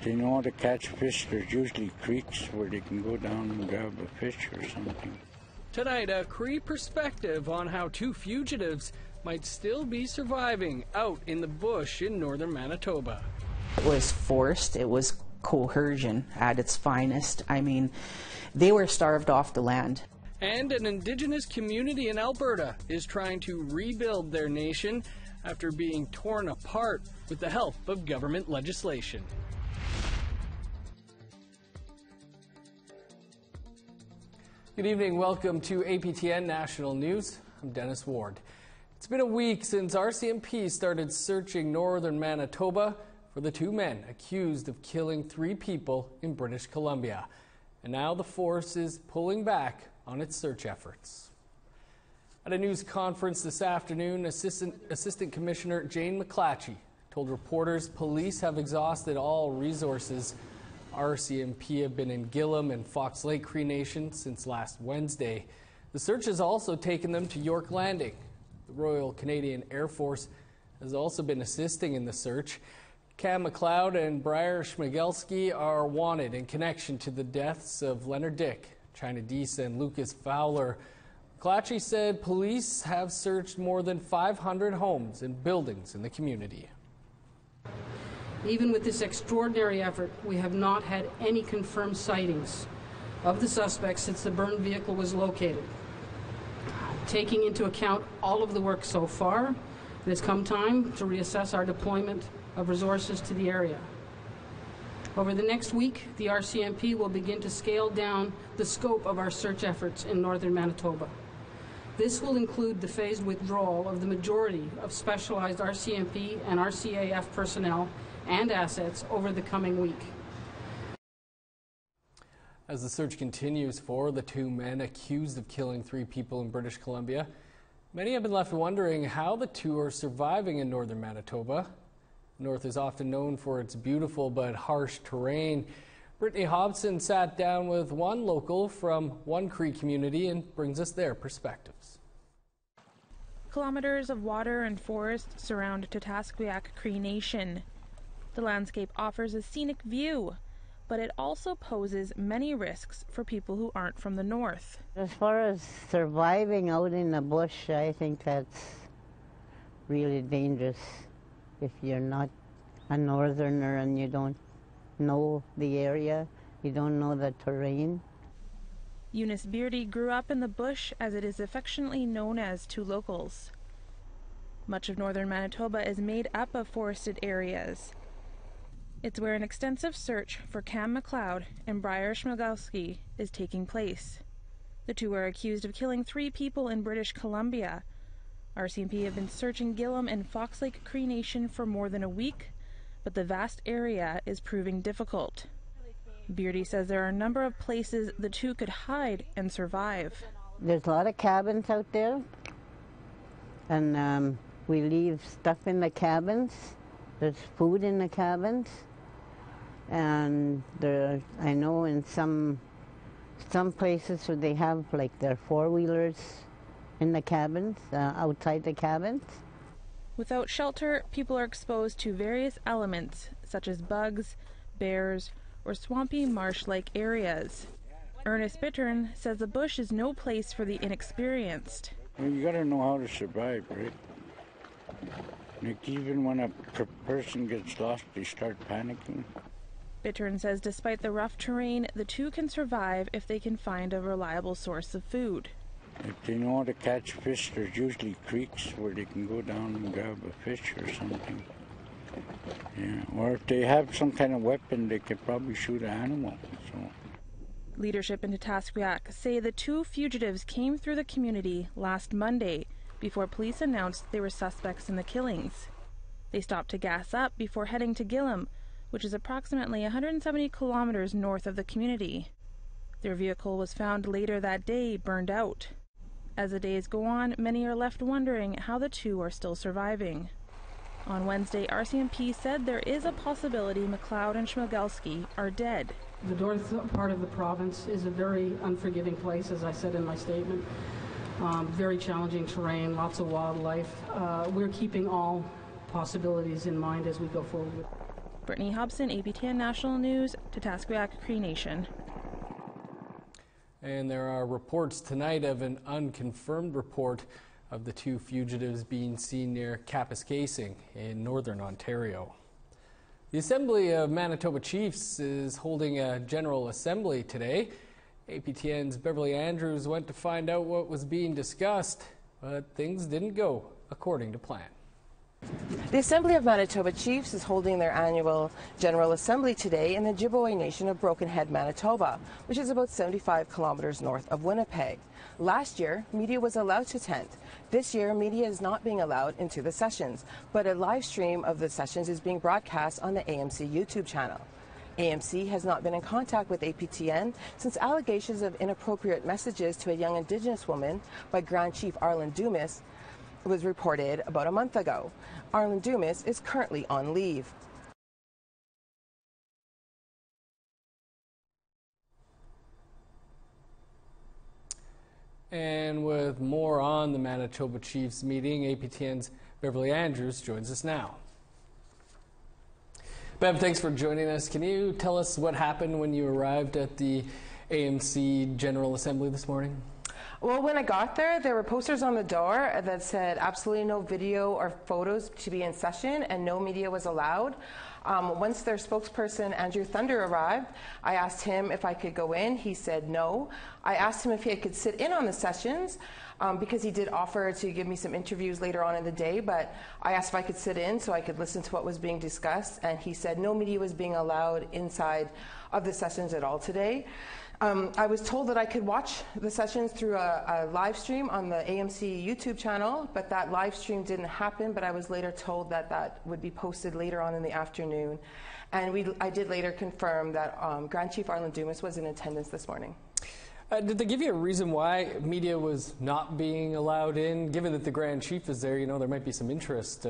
they know how to catch fish, there's usually creeks where they can go down and grab a fish or something. Tonight, a Cree perspective on how two fugitives might still be surviving out in the bush in northern Manitoba. It was forced, it was coercion at its finest. I mean, they were starved off the land. And an Indigenous community in Alberta is trying to rebuild their nation after being torn apart with the help of government legislation. Good evening, welcome to APTN National News. I'm Dennis Ward. It's been a week since RCMP started searching northern Manitoba for the two men accused of killing 3 people in British Columbia. And now the force is pulling back on its search efforts. At a news conference this afternoon, Assistant Commissioner Jane McClatchy told reporters police have exhausted all resources. RCMP have been in Gillam and Fox Lake Cree Nation since last Wednesday. The search has also taken them to York Landing. The Royal Canadian Air Force has also been assisting in the search. Cam McLeod and Briar Schmigelski are wanted in connection to the deaths of Leonard Dick, China Deesa, and Lucas Fowler. McClatchy said police have searched more than 500 homes and buildings in the community. Even with this extraordinary effort, we have not had any confirmed sightings of the suspects since the burned vehicle was located. Taking into account all of the work so far, it has come time to reassess our deployment of resources to the area. Over the next week, the RCMP will begin to scale down the scope of our search efforts in northern Manitoba. This will include the phased withdrawal of the majority of specialized RCMP and RCAF personnel and assets over the coming week. As the search continues for the 2 men accused of killing 3 people in British Columbia, many have been left wondering how the 2 are surviving in northern Manitoba. The North is often known for its beautiful but harsh terrain. Brittany Hobson sat down with one local from one Cree community and brings us their perspectives. Kilometers of water and forest surround Tatasquiac Cree Nation. The landscape offers a scenic view, but it also poses many risks for people who aren't from the north. As far as surviving out in the bush, I think that's really dangerous if you're not a northerner and you don't know the area, you don't know the terrain. Eunice Beardy grew up in the bush, as it is affectionately known as to locals. Much of northern Manitoba is made up of forested areas. It's where an extensive search for Cam McLeod and Briar Schmigelski is taking place. The 2 are accused of killing 3 people in British Columbia. RCMP have been searching Gillam and Fox Lake Cree Nation for more than a week, but the vast area is proving difficult. Beardy says there are a number of places the 2 could hide and survive. There's a lot of cabins out there, and we leave stuff in the cabins. There's food in the cabins, and I know in some places where they have like their 4-wheelers in the cabins, outside the cabins. Without shelter, people are exposed to various elements such as bugs, bears, or swampy marsh-like areas. Ernest Bittern says the bush is no place for the inexperienced. Well, you gotta know how to survive, right? Like even when a person gets lost, they start panicking. Bittern says despite the rough terrain, the 2 can survive if they can find a reliable source of food. If they know how to catch fish, there's usually creeks where they can go down and grab a fish or something. Yeah, or if they have some kind of weapon, they could probably shoot an animal. So. Leadership in Tatasquiac say the 2 fugitives came through the community last Monday before police announced they were suspects in the killings. They stopped to gas up before heading to Gillam, which is approximately 170 kilometers north of the community. Their vehicle was found later that day, burned out. As the days go on, many are left wondering how the 2 are still surviving. On Wednesday, RCMP said there is a possibility McLeod and Schmigelski are dead. The north part of the province is a very unforgiving place, as I said in my statement. Very challenging terrain, lots of wildlife. We're keeping all possibilities in mind as we go forward. Brittany Hobson, APTN National News, Tataskwiak, Cree Nation. And there are reports tonight of an unconfirmed report of the two fugitives being seen near Kapuskasing in northern Ontario. The Assembly of Manitoba Chiefs is holding a General Assembly today. APTN's Beverly Andrews went to find out what was being discussed, but things didn't go according to plan. The Assembly of Manitoba Chiefs is holding their annual General Assembly today in the Ojibwe Nation of Broken Head, Manitoba, which is about 75 kilometers north of Winnipeg. Last year, media was allowed to attend. This year, media is not being allowed into the sessions, but a live stream of the sessions is being broadcast on the AMC YouTube channel. AMC has not been in contact with APTN since allegations of inappropriate messages to a young Indigenous woman by Grand Chief Arlen Dumas was reported about a month ago. Arlen Dumas is currently on leave. And with more on the Manitoba Chiefs meeting, APTN's Beverly Andrews joins us now. Bev, thanks for joining us. Can you tell us what happened when you arrived at the AMC General Assembly this morning? Well, when I got there were posters on the door that said absolutely no video or photos to be in session and no media was allowed. Once their spokesperson, Andrew Thunder, arrived, I asked him if I could go in. He said no. I asked him if he could sit in on the sessions because he did offer to give me some interviews later on in the day, but I asked if I could sit in so I could listen to what was being discussed, and he said no media was being allowed inside of the sessions at all today. I was told that I could watch the sessions through a live stream on the AMC YouTube channel, but that live stream didn't happen, but I was later told that that would be posted later on in the afternoon. And I did later confirm that Grand Chief Arlen Dumas was in attendance this morning. Did they give you a reason why media was not being allowed in? Given that the Grand Chief is there, there might be some interest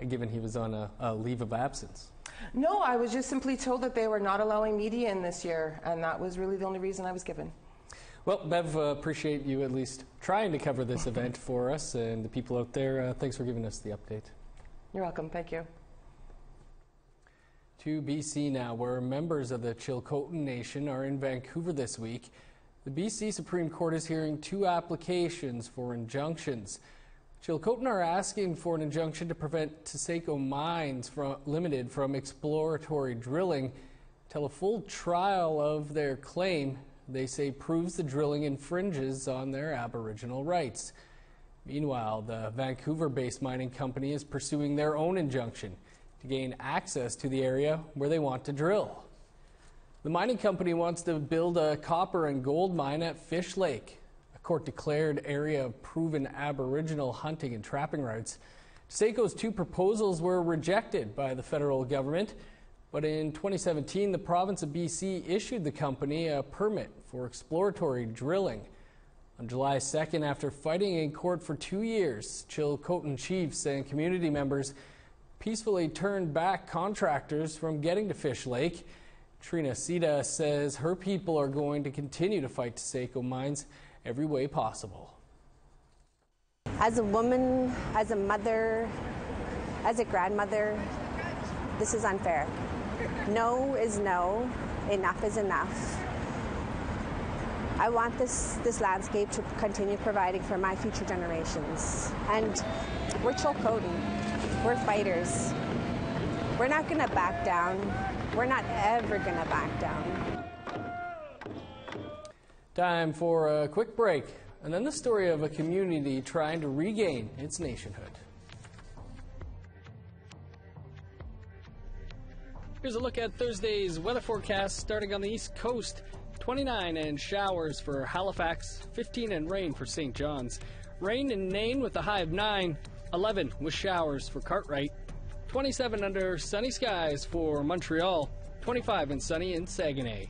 given he was on a leave of absence. No, I was just simply told that they were not allowing media in this year, and that was really the only reason I was given. Well, Bev, appreciate you at least trying to cover this event for us and the people out there. Thanks for giving us the update. You're welcome. Thank you. To BC now, where members of the Chilcotin Nation are in Vancouver this week. The BC Supreme Court is hearing two applications for injunctions. Chilcotin are asking for an injunction to prevent Taseko Mines Limited from exploratory drilling till a full trial of their claim, they say, proves the drilling infringes on their Aboriginal rights. Meanwhile, the Vancouver-based mining company is pursuing their own injunction to gain access to the area where they want to drill. The mining company wants to build a copper and gold mine at Fish Lake, a court-declared area of proven Aboriginal hunting and trapping rights. Taseko's two proposals were rejected by the federal government, but in 2017, the province of BC issued the company a permit for exploratory drilling. On July 2nd, after fighting in court for 2 years, Chilcotin chiefs and community members peacefully turned back contractors from getting to Fish Lake. Trina Sita says her people are going to continue to fight Taseko Mines every way possible. As a woman, as a mother, as a grandmother, this is unfair. No is no, enough is enough. I want this landscape to continue providing for my future generations. And we're Chilcotin, we're fighters. We're not gonna back down. We're not ever gonna back down. Time for a quick break, and then the story of a community trying to regain its nationhood. Here's a look at Thursday's weather forecast starting on the East Coast. 29 and showers for Halifax, 15 and rain for St. John's. Rain in Nain with a high of 9, 11 with showers for Cartwright. 27 under sunny skies for Montreal, 25 and sunny in Saguenay.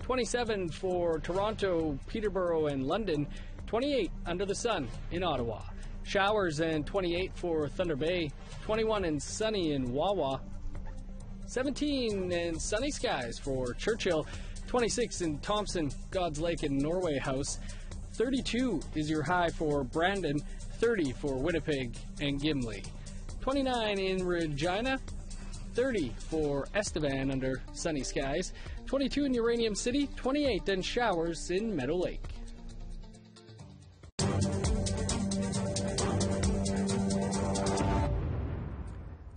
27 for Toronto, Peterborough, and London, 28 under the sun in Ottawa. Showers and 28 for Thunder Bay, 21 and sunny in Wawa. 17 and sunny skies for Churchill, 26 in Thompson, God's Lake, and Norway House. 32 is your high for Brandon, 30 for Winnipeg and Gimli. 29 in Regina, 30 for Estevan under sunny skies, 22 in Uranium City, 28 and showers in Meadow Lake.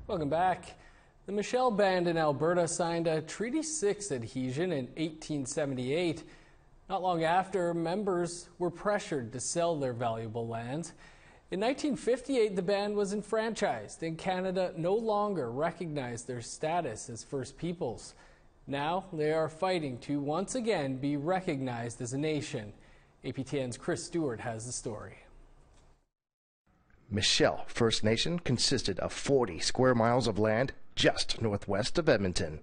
Welcome back. The Michelle Band in Alberta signed a Treaty 6 adhesion in 1878. Not long after, members were pressured to sell their valuable lands. In 1958, the band was enfranchised, and Canada no longer recognized their status as First Peoples. Now, they are fighting to once again be recognized as a nation. APTN's Chris Stewart has the story. Michelle First Nation consisted of 40 square miles of land just northwest of Edmonton.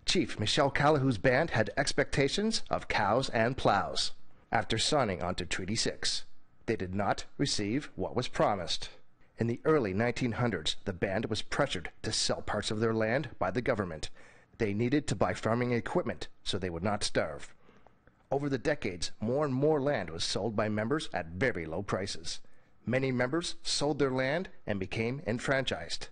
Chief Michelle Callahoo's band had expectations of cows and plows. After signing onto Treaty 6, they did not receive what was promised. In the early 1900s, the band was pressured to sell parts of their land by the government. They needed to buy farming equipment so they would not starve. Over the decades, more and more land was sold by members at very low prices. Many members sold their land and became enfranchised.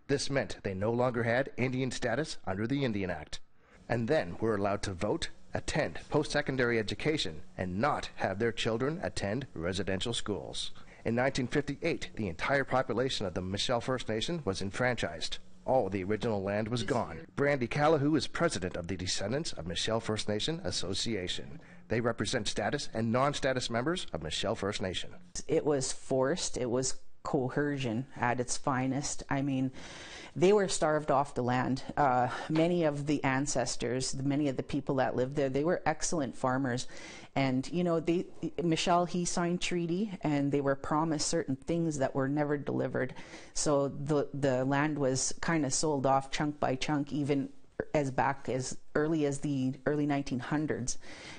This meant they no longer had Indian status under the Indian Act, and then were allowed to vote, attend post-secondary education, and not have their children attend residential schools. In 1958, the entire population of the Michelle First Nation was enfranchised. All the original land was gone. Brandy Callahoo is president of the Descendants of Michelle First Nation Association. They represent status and non-status members of Michelle First Nation. It was forced. It was coercion at its finest. I mean, they were starved off the land. Many of the ancestors, many of the people that lived there, they were excellent farmers. And, you know, Michelle, he signed treaty, and they were promised certain things that were never delivered. So the land was kind of sold off chunk by chunk, even back as early as the early 1900s,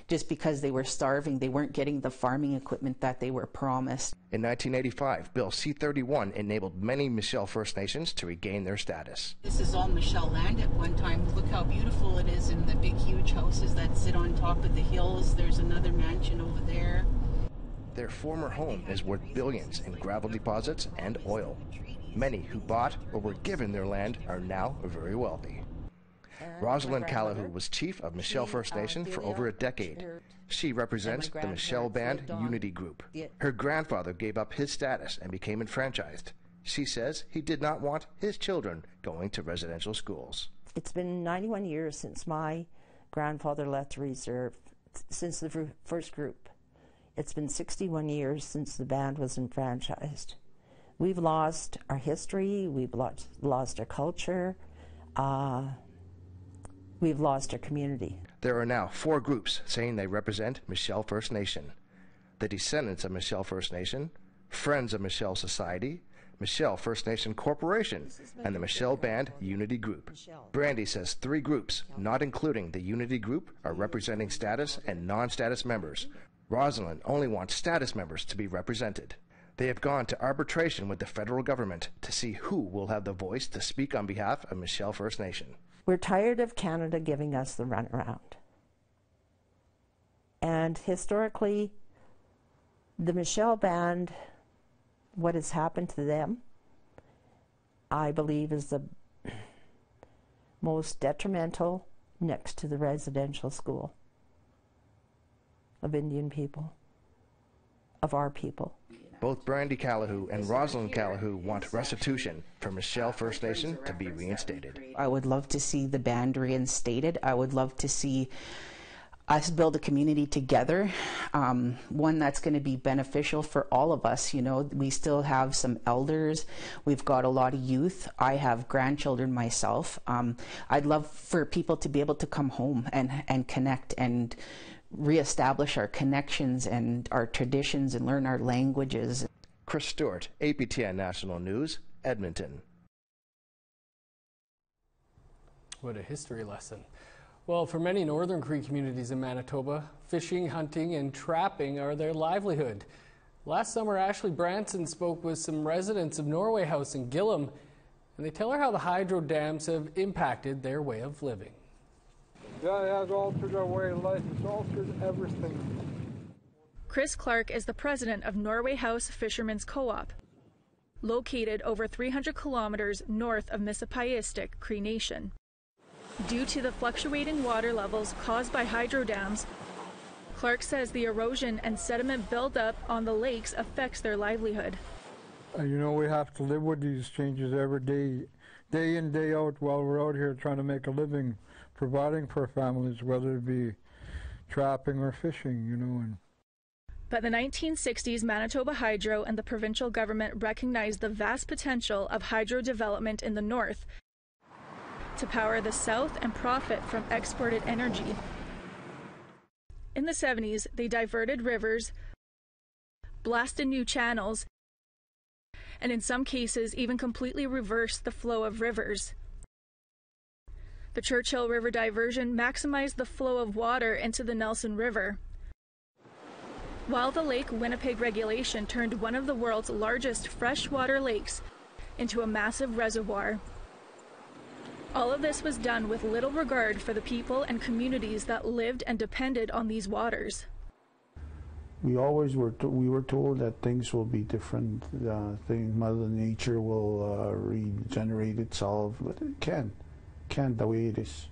just because they were starving. They weren't getting the farming equipment that they were promised. In 1985, Bill C-31 enabled many Michelle First Nations to regain their status. This is all Michelle land at one time. Look how beautiful it is, in the big huge houses that sit on top of the hills. There's another mansion over there. Their former home is worth billions in gravel deposits and oil. Many who bought or were given their land are now very wealthy. Rosalind Callahoo was chief of Michelle First Nation for over a decade. She represents the Michelle Band Unity Group. Her grandfather gave up his status and became enfranchised. She says he did not want his children going to residential schools. It's been 91 years since my grandfather left the reserve, since the first group. It's been 61 years since the band was enfranchised. We've lost our history, we've lost our culture, we've lost our community. There are now 4 groups saying they represent Michelle First Nation: the Descendants of Michelle First Nation, Friends of Michelle Society, Michelle First Nation Corporation, and the Michelle Band Unity Group. Brandy says 3 groups, not including the Unity Group, are representing status and non-status members. Rosalind only wants status members to be represented. They have gone to arbitration with the federal government to see who will have the voice to speak on behalf of Michelle First Nation. We're tired of Canada giving us the runaround. And historically, the Michelle Band, what has happened to them, I believe is the most detrimental, next to the residential school, of Indian people, of our people. Both Brandy Callahoo and Rosalind Callahoo want restitution for Michelle First Nation to be reinstated. I would love to see the band reinstated. I would love to see us build a community together, one that's going to be beneficial for all of us. You know, we still have some elders. We've got a lot of youth. I have grandchildren myself. I'd love for people to be able to come home and connect and reestablish our connections and our traditions and learn our languages. Chris Stewart, APTN National News, Edmonton. What a history lesson. Well, for many northern Cree communities in Manitoba, fishing, hunting, and trapping are their livelihood. Last summer, Ashley Branson spoke with some residents of Norway House in Gillum, and they tell her how the hydro dams have impacted their way of living. Yeah, it has altered our way of life. It's altered everything. Chris Clark is the president of Norway House Fishermen's Co-op. located over 300 kilometers north of Mississippiistic Cree Nation. Due to the fluctuating water levels caused by hydro dams, Clark says the erosion and sediment buildup on the lakes affects their livelihood. You know, we have to live with these changes every day, day in, day out, while we're out here trying to make a living, providing for families, whether it be trapping or fishing, you know. By the 1960s, Manitoba Hydro and the provincial government recognized the vast potential of hydro development in the north to power the south and profit from exported energy. In the 70s, they diverted rivers, blasted new channels, and in some cases even completely reversed the flow of rivers. The Churchill River diversion maximized the flow of water into the Nelson River, while the Lake Winnipeg regulation turned one of the world's largest freshwater lakes into a massive reservoir. All of this was done with little regard for the people and communities that lived and depended on these waters. We always were told that things will be different. Mother Nature will regenerate itself, but it can't the way it is.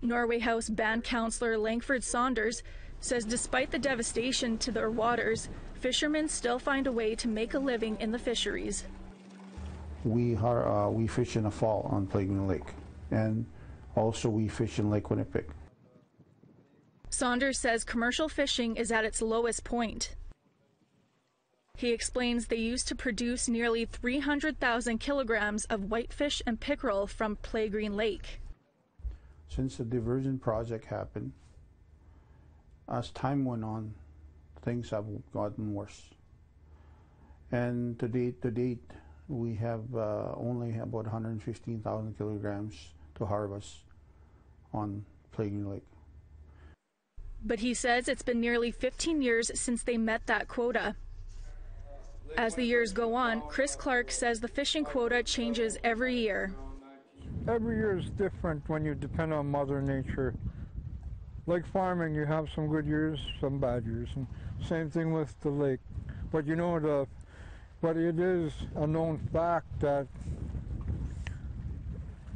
Norway House band councillor Langford Saunders says despite the devastation to their waters, fishermen still find a way to make a living in the fisheries. We fish in the fall on Playground Lake, and also we fish in Lake Winnipeg. Saunders says commercial fishing is at its lowest point. He explains they used to produce nearly 300,000 kilograms of whitefish and pickerel from Playgreen Lake. Since the diversion project happened, as time went on, things have gotten worse. And to date, we have only about 115,000 kilograms to harvest on Playgreen Lake. But he says it's been nearly 15 years since they met that quota. As the years go on, Chris Clark says the fishing quota changes every year. Every year is different when you depend on Mother Nature. Like farming, you have some good years, some bad years, and same thing with the lake. But you know, but it is a known fact that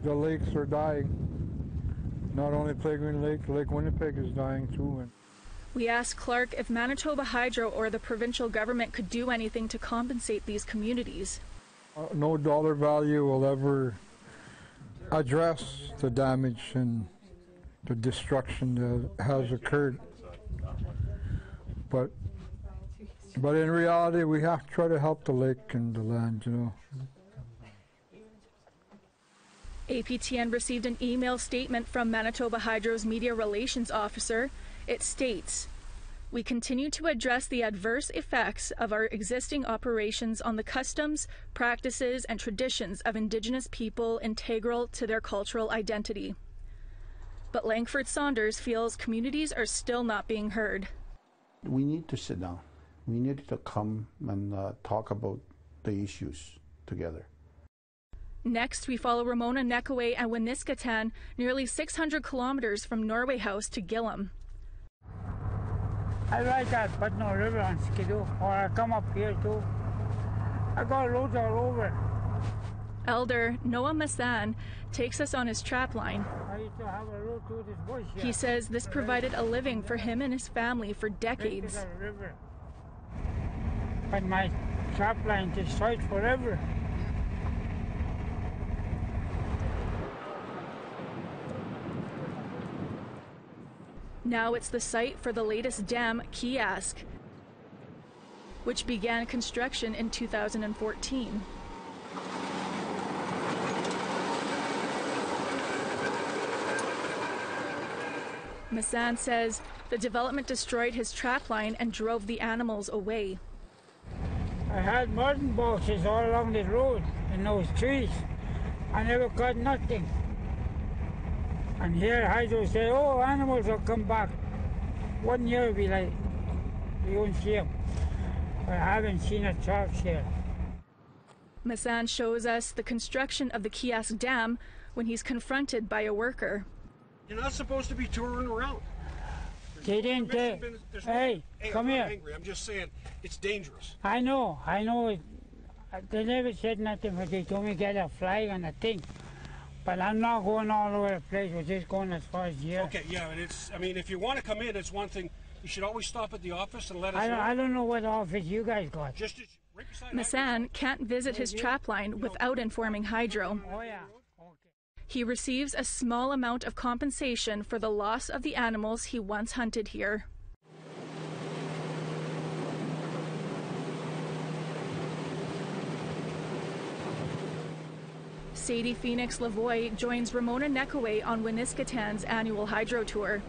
the lakes are dying. Not only Playgreen Lake, Lake Winnipeg is dying too. We asked Clark if Manitoba Hydro or the provincial government could do anything to compensate these communities. No dollar value will ever address the damage and the destruction that has occurred. But in reality, we have to try to help the lake and the land, you know. APTN received an email statement from Manitoba Hydro's media relations officer. It states, "We continue to address the adverse effects of our existing operations on the customs, practices, and traditions of Indigenous people integral to their cultural identity." But Langford Saunders feels communities are still not being heard. We need to sit down. We need to come and talk about the issues together. Next, we follow Ramona Nekaway and Winiskatan, nearly 600 kilometers from Norway House to Gillam. I like that, but no river on Skidoo, or I come up here too. I got roads all over. Elder Noah Massan takes us on his trap line. I used to have a road through this bush here. He says this provided a living for him and his family for decades. But my trap line destroyed forever. Now it's the site for the latest dam, Kiosk, which began construction in 2014. Massan says the development destroyed his trap line and drove the animals away. I had mutton boxes all along the road in those trees. I never caught nothing. And here Hydro say, oh, animals will come back. 1 year we won't see them. But I haven't seen a truck here. Massan shows us the construction of the Kiosk Dam when he's confronted by a worker. You're not supposed to be touring around. They didn't. Hey, come here. I'm angry. I'm just saying it's dangerous. I know. They never said nothing, but they told me get a flag on the thing. But I'm not going all over the place. We're just going as far as here. Okay, yeah, and it's, I mean, if you want to come in, it's one thing. You should always stop at the office and let us know. I don't know what office you guys got. Just right beside Massan can't visit his trapline without informing Hydro. Oh, yeah. He receives a small amount of compensation for the loss of the animals he once hunted here. Sadie Phoenix Lavoie joins Ramona Nekaway on Winiskatan's annual hydro tour.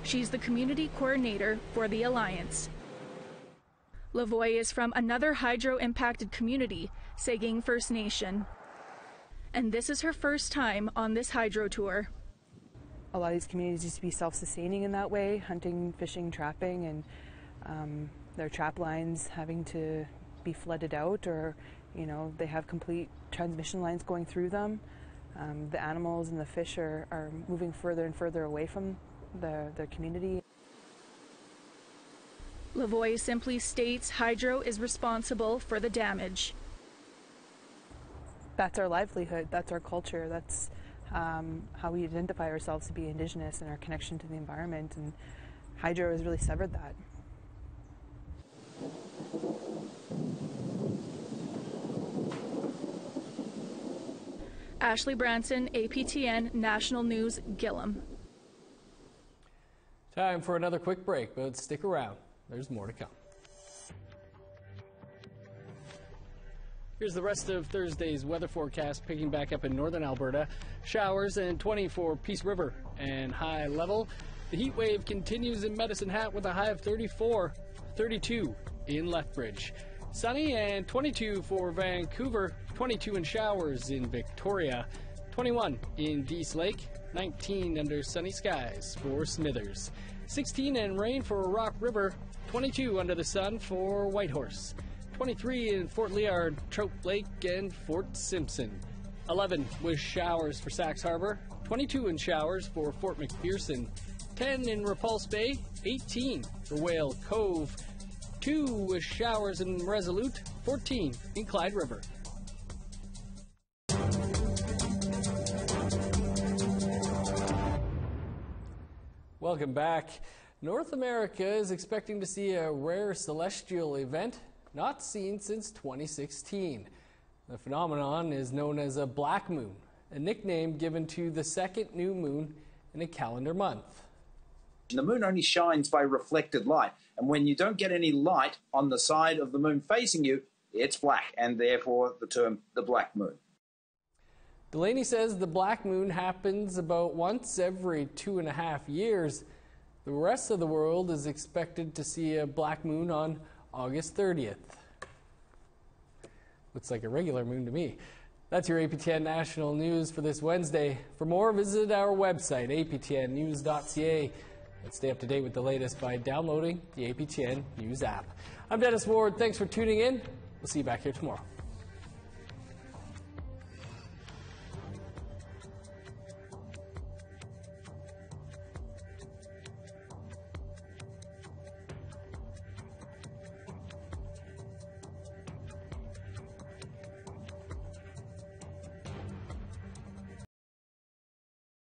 She's the community coordinator for the Alliance. Lavoie is from another hydro-impacted community, Saging First Nation. And this is her first time on this hydro tour. A lot of these communities used to be self-sustaining in that way, hunting, fishing, trapping, and their trap lines having to be flooded out, or they have complete transmission lines going through them. The animals and the fish are moving further and further away from their community. Lavoie simply states hydro is responsible for the damage. That's our livelihood, that's our culture, that's how we identify ourselves to be Indigenous and our connection to the environment, and hydro has really severed that. Ashley Branson, APTN National News, Gillam. Time for another quick break, but stick around. There's more to come. Here's the rest of Thursday's weather forecast, picking back up in northern Alberta. Showers and 20 for Peace River and High Level. The heat wave continues in Medicine Hat with a high of 34, 32 in Lethbridge. Sunny and 22 for Vancouver, 22 in showers in Victoria, 21 in Dease Lake, 19 under sunny skies for Smithers, 16 and rain for Rock River, 22 under the sun for Whitehorse, 23 in Fort Liard, Trout Lake, and Fort Simpson, 11 with showers for Sax Harbor, 22 in showers for Fort McPherson, 10 in Repulse Bay, 18 for Whale Cove, 2 with showers in Resolute, 14 in Clyde River. Welcome back. North America is expecting to see a rare celestial event not seen since 2016. The phenomenon is known as a black moon, a nickname given to the second new moon in a calendar month. The moon only shines by reflected light, and when you don't get any light on the side of the moon facing you, it's black, and therefore the term the black moon. Delaney says the black moon happens about once every 2.5 years. The rest of the world is expected to see a black moon on August 30th. Looks like a regular moon to me. That's your APTN National News for this Wednesday. For more, visit our website, aptnnews.ca. And stay up to date with the latest by downloading the APTN News app. I'm Dennis Ward. Thanks for tuning in. We'll see you back here tomorrow.